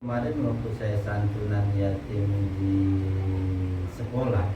Kemarin waktu saya santunan yatim di sekolah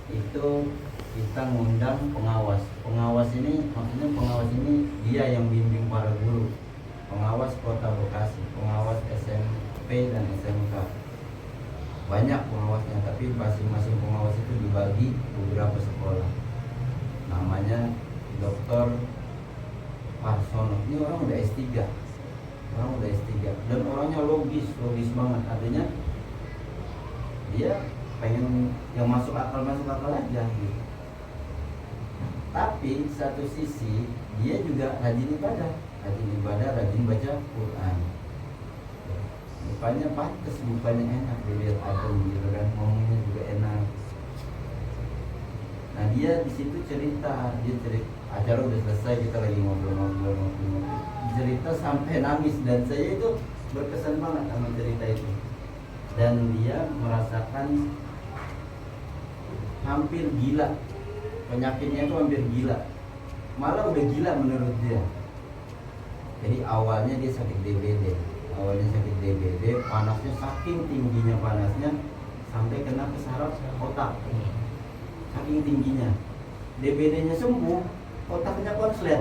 itu kita ngundang pengawas. Pengawas ini maksudnya pengawas ini dia yang bimbing para guru. Pengawas Kota Bekasi, pengawas SMP dan SMK. Banyak pengawasnya, tapi masing-masing pengawas itu dibagi beberapa sekolah. Namanya Dr. Parsono. Ini orang udah S3. Orang udah S3 dan orangnya logis banget. Artinya dia pengen yang masuk akal aja gitu. Tapi satu sisi dia juga rajin ibadah, rajin baca Quran. Mukanya pantas, mukanya enak dilihat adem gitu kan, ngomongnya juga enak. Nah dia di situ cerita acara udah selesai, kita lagi ngobrol cerita sampai nangis, dan saya itu berkesan banget sama cerita itu. Dan dia merasakan hampir gila, penyakitnya itu hampir gila, malah udah gila menurut dia. Jadi awalnya dia sakit DBD, panasnya saking tingginya panasnya sampai kena ke saraf otak, saking tingginya. DBD-nya sembuh, otaknya konslet.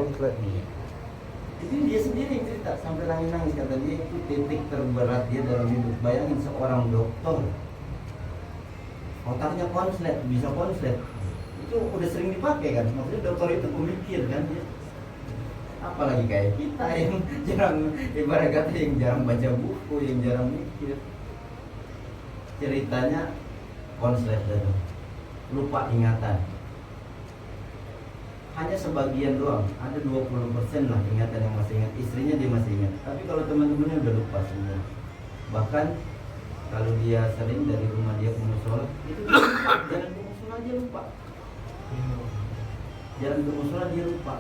Itu dia sendiri cerita sampai nangis, kata dia itu titik terberat dia dalam hidup. Bayangin seorang dokter otaknya konslet, bisa konslet, itu udah sering dipakai kan. Maksudnya dokter itu pemikir kan dia. Apalagi kayak kita yang jarang, ibarat kata yang jarang baca buku, yang jarang mikir. Ceritanya konslet dan lupa ingatan. Hanya sebagian doang, ada 20% lah ingatan yang masih ingat. Istrinya dia masih ingat, tapi kalau teman-temannya udah lupa semua. Bahkan kalau dia sering dari rumah dia ke musola, itu dia lupa. Jalan ke musola dia lupa. Jalan ke musola dia lupa.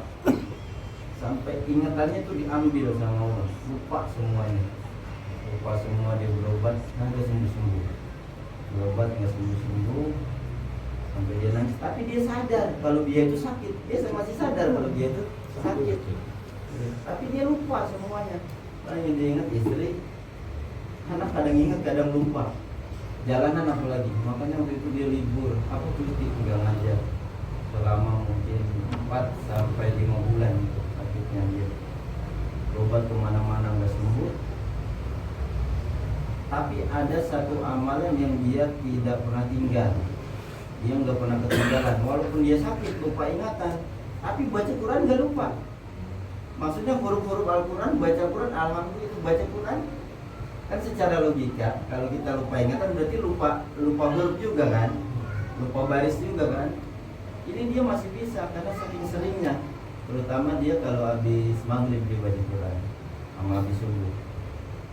Sampai ingatannya itu diambil sama Allah, lupa semuanya. Lupa semua, dia berobat, nggak sembuh-sembuh. Berobat nggak sembuh-sembuh. Sampai dia nangis, tapi dia sadar kalau dia itu sakit. Dia masih sadar kalau dia itu sakit, tapi dia lupa semuanya. Paling dia ingat istri, anak kadang ingat kadang lupa. Jalanan apalagi, makanya waktu itu dia libur, apa cuti nggak ngajar selama mungkin 4-5 bulan itu sakitnya dia. Berobat kemana-mana nggak sembuh. Tapi ada satu amalan yang dia tidak pernah tinggal. Dia nggak pernah ketinggalan, walaupun dia sakit, lupa ingatan, tapi baca Quran nggak lupa. Maksudnya huruf-huruf Al-Quran, baca Quran, alhamdulillah itu baca Quran. Kan secara logika, kalau kita lupa ingatan berarti lupa huruf juga kan, lupa baris juga kan. Ini dia masih bisa karena saking seringnya. Terutama dia kalau habis maghrib dia baca Quran, sama habis subuh.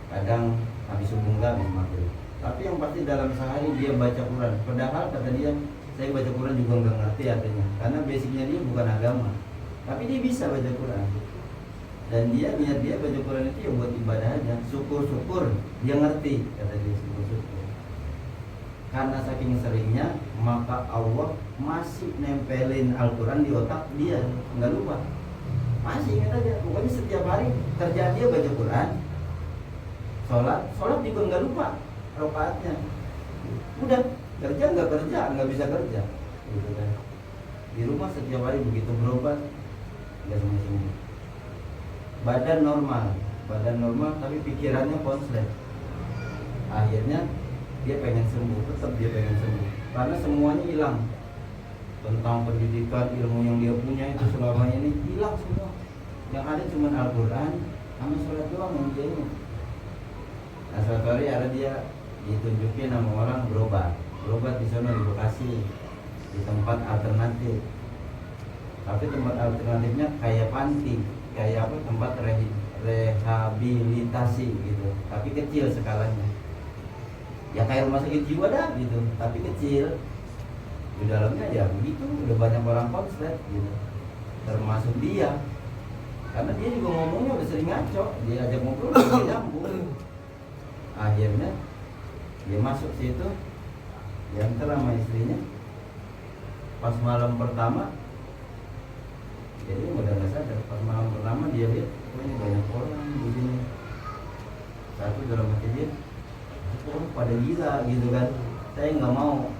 Kadang habis subuh nggak, habis maghrib. Tapi yang pasti dalam sehari dia baca Quran. Padahal kata dia, saya baca Quran juga nggak ngerti artinya, karena basicnya dia bukan agama, tapi dia bisa baca Quran. Dan dia niat dia baca Quran itu ya buat ibadah aja. Syukur-syukur dia ngerti, kata dia, syukur-syukur. Karena saking seringnya, maka Allah masih nempelin Al-Quran di otak dia, nggak lupa. Masih ingat aja. Pokoknya setiap hari kerjaan dia baca Quran, sholat juga nggak lupa rokaatnya. Udah kerja nggak bisa kerja gitu kan. Di rumah setiap hari begitu berobat nggak sembuh. Badan normal tapi pikirannya konslet. Akhirnya dia pengen sembuh, tetap dia pengen sembuh karena semuanya hilang. Tentang pendidikan, ilmu yang dia punya itu selama ini hilang semua. Yang ada cuma Al-Quran sama sholat doang yang dia ingat. Nah suatu hari ada dia ditunjukin sama orang berobat di sana di Bekasi, di tempat alternatif. Tapi tempat alternatifnya kayak panti, kayak apa, tempat rehabilitasi gitu, tapi kecil skalanya. Ya kayak rumah sakit jiwa dah gitu, tapi kecil. Di dalamnya ya begitu, udah banyak orang konslet gitu, termasuk dia. Karena dia juga ngomongnya udah sering ngaco, dia ajak ngobrol dia nyambung. Akhirnya dia masuk situ, diantar sama istrinya. Pas malam pertama, jadi udah nggak sadar. Pas malam pertama dia lihat, oh ini banyak orang begini. satu dalam hati dia, oh pada gila gitu kan, saya nggak mau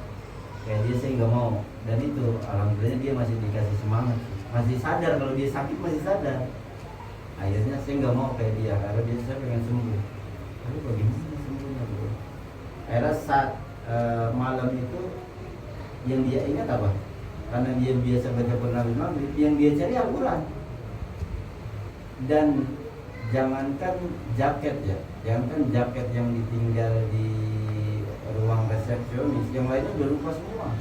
kayak dia, saya nggak mau. Dan itu alhamdulillah dia masih dikasih semangat, masih sadar kalau dia sakit, masih sadar. Akhirnya saya nggak mau kayak dia, karena dia, saya pengen sembuh. Lalu bagaimana sembuhnya bro? Akhirnya saat malam itu yang dia ingat apa? Karena dia biasa baca Quran maghrib, yang dia cari Al-Quran. Dan jangankan jaket ya, jangankan jaket yang ditinggal di ruang resepsionis, yang lainnya udah lupa semua.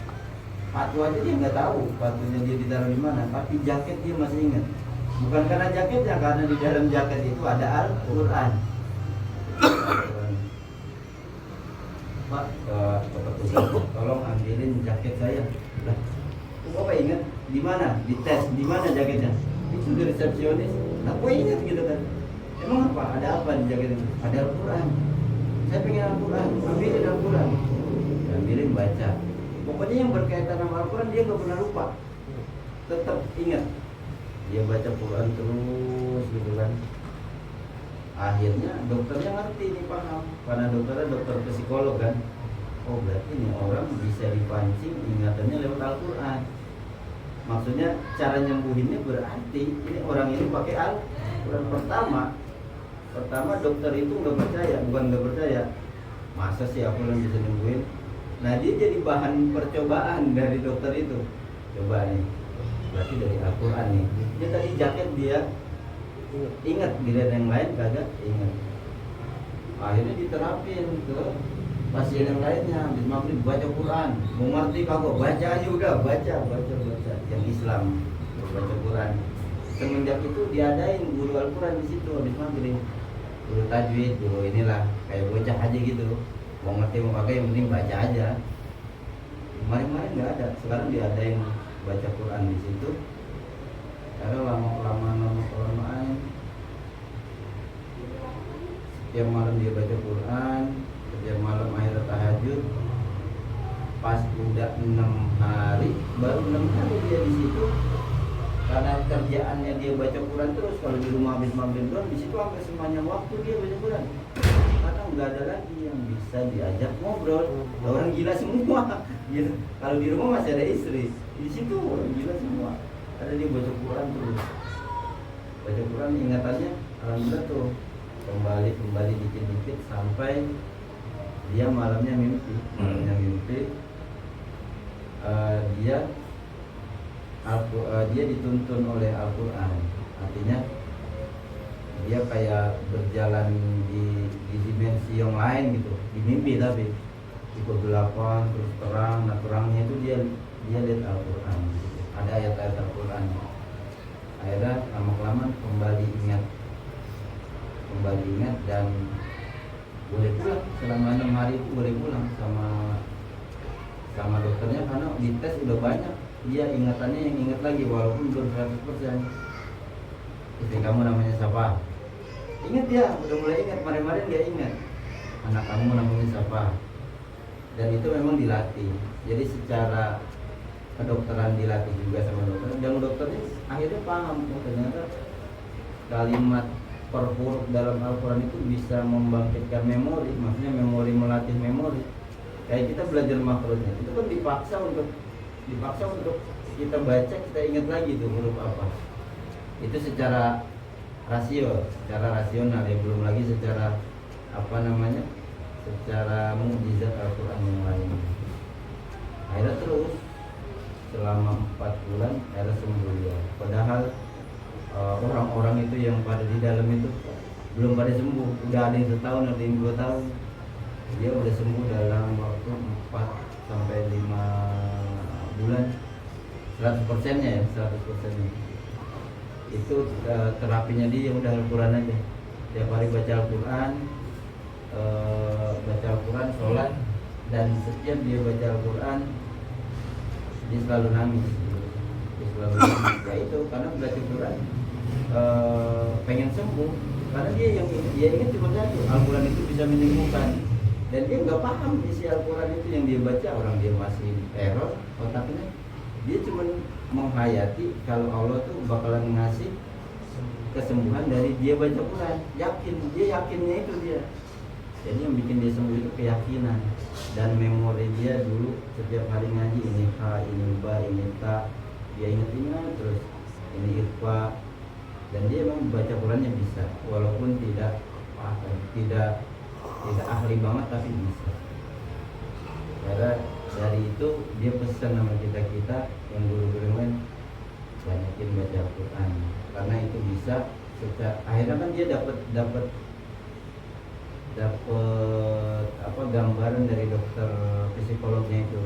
Patu aja dia nggak tahu, patunya dia ditaruh di mana, tapi jaket dia masih ingat. Bukan karena jaketnya, karena di dalam jaket itu ada Al-Quran. Pak, ke petugas, tolong ambilin jaket saya. Lah, Bapak ingat di mana? Di tes, di mana jaketnya? Itu di resepsionis. Aku ingat gitu kan. Emang apa? Ada apa di jaket itu? Ada Al-Quran. Saya pengen Al-Quran, ambilin Al-Quran. Ambilin baca. Pokoknya yang berkaitan sama Al-Quran dia nggak pernah lupa. Tetap ingat. Dia baca Quran terus gitu kan. Akhirnya dokternya ngerti nih, paham. Karena dokternya dokter psikolog kan. Oh berarti ini orang bisa dipancing ingatannya lewat Al-Quran. Maksudnya cara nyembuhinnya berarti ini orang ini pakai Al-Quran. Pertama dokter itu nggak percaya, bukan nggak percaya. Masa sih Al-Quran bisa nyembuhin? Nah dia jadi bahan percobaan dari dokter itu. Coba nih, berarti dari Al-Quran nih. Dia tadi jaket dia ingat, dilihat yang lain kagak ingat. Akhirnya diterapin ke pasien yang lainnya. Habis maghrib baca Quran, mau ngerti kagak, baca aja udah, baca. Yang Islam baca Quran. Semenjak itu diadain guru Al-Quran di situ habis maghrib. Guru tajwid, guru inilah kayak bocah aja gitu. Mau ngerti mau kagak yang penting baca aja. Kemarin nggak ada, sekarang diadain baca Quran di situ. Karena lama-kelamaan setiap malam dia baca Quran, setiap malam akhir tahajud. Pas udah 6 hari, baru 6 hari dia di situ. Karena kerjaannya dia baca Quran terus, kalau di rumah habis maghrib doang, di situ hampir semuanya waktu dia baca Quran. Karena nggak ada lagi yang bisa diajak ngobrol. Orang gila semua. Gitu. Kalau di rumah masih ada istri, di situ orang gila semua. Ada dia baca Quran terus. Baca Quran ingatannya alhamdulillah tuh kembali dikit-dikit sampai dia malamnya mimpi. Dia dituntun oleh Al-Quran. Artinya dia kayak berjalan di dimensi yang lain gitu, di mimpi tapi di kegelapan terus terang. Nah terangnya itu dia lihat Al-Quran gitu. Ada ayat-ayat Al-Quran. Akhirnya lama-kelamaan kembali ingat dan boleh pulang selama 6 hari itu, boleh pulang sama dokternya karena dites udah banyak. Dia ingatannya yang ingat lagi walaupun belum 100%. Istri kamu namanya siapa? Ingat dia, udah mulai ingat. Kemarin dia ingat. Anak kamu namanya siapa? Dan itu memang dilatih. Jadi secara kedokteran dilatih juga sama dokter. Dan dokternya akhirnya paham, oh, ternyata kalimat per huruf dalam Al-Quran itu bisa membangkitkan memori. Maksudnya memori, melatih memori. Kayak kita belajar makhrajnya, itu kan dipaksa untuk kita baca, kita ingat lagi tuh huruf apa. Itu secara rasional ya, belum lagi secara secara mukjizat Al-Quran yang lain. Akhirnya terus selama 4 bulan akhirnya sembuh ya. Padahal orang-orang itu yang pada di dalam itu belum pada sembuh. Udah ada yang 1 tahun, ada yang 2 tahun. Dia udah sembuh dalam waktu 4 sampai 5 bulan. 100%-nya ya, 100%-nya. Itu terapinya dia udah Al-Quran aja. Tiap hari baca Al-Quran, sholat, dan setiap dia baca Al-Quran dia selalu nangis. Ya itu karena baca Quran pengen sembuh. Karena dia ingat cuma satu, Al-Quran itu bisa menyembuhkan. Dan dia nggak paham isi Al-Quran itu yang dia baca. Orang dia masih error otaknya. Dia cuma menghayati kalau Allah tuh bakalan ngasih kesembuhan dari dia baca Quran. Dia yakinnya itu dia. Jadi yang bikin dia sembuh itu keyakinan dan memori dia dulu setiap hari ngaji, ini ha, ini ba, ini ta, dia ingat terus, ini irfa, dan dia memang baca Qurannya bisa walaupun tidak ahli banget tapi bisa. Karena dari itu dia pesan sama kita yang guru-guru lain banyakin baca Al-Quran karena itu bisa akhirnya kan dia dapat apa gambaran dari dokter psikolognya itu,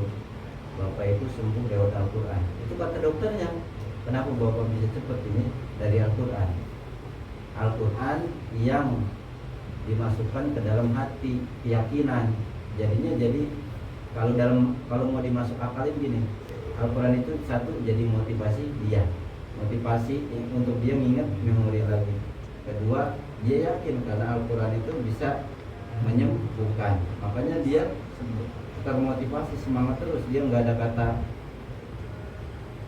bapak itu sembuh lewat Al-Quran. Itu kata dokternya, kenapa bapak bisa cepat ini dari Al-Quran. Al-Quran yang dimasukkan ke dalam hati, keyakinan. Jadi kalau mau dimasuk akalin gini, Al-Quran itu satu jadi motivasi dia, motivasi untuk dia mengingat memori lagi. Kedua, dia yakin karena Al-Quran itu bisa menyembuhkan, makanya dia termotivasi, semangat terus, dia nggak ada kata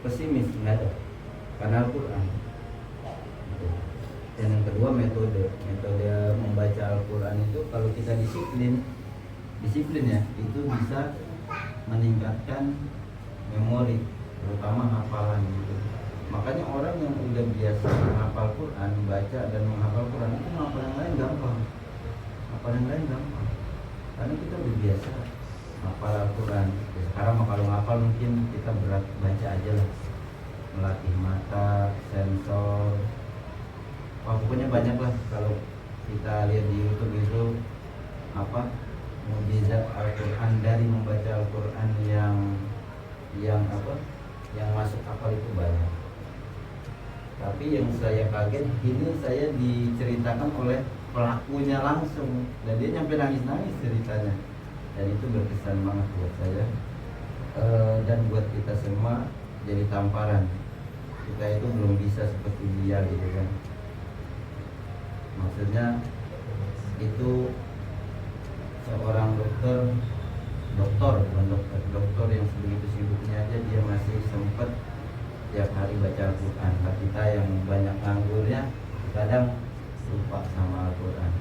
pesimis, nggak ada, karena Al-Quran. Dan yang kedua metode membaca Al-Quran itu kalau kita disiplin ya, itu bisa meningkatkan memori, terutama hafalan gitu. Makanya orang yang udah biasa menghafal Quran, baca dan menghafal Quran itu menghafal yang lain gampang. Karena kita udah biasa hafal Al-Quran. Sekarang kalau ngapal mungkin kita berat, baca aja lah, melatih mata, sensor, pokoknya banyak lah. Kalau kita lihat di YouTube itu apa mukjizat Al-Quran, dari membaca Al-Quran yang masuk akal itu banyak. Tapi yang saya kaget, ini saya diceritakan oleh pelakunya langsung, dan dia nyampe nangis ceritanya, dan itu berkesan banget buat saya dan buat kita semua, jadi tamparan kita itu belum bisa seperti dia gitu kan. Maksudnya itu seorang dokter yang sebegitu sibuknya aja dia masih sempat tiap hari baca Al-Quran. Nah, kita yang banyak nganggurnya kadang lupa sama Al-Quran.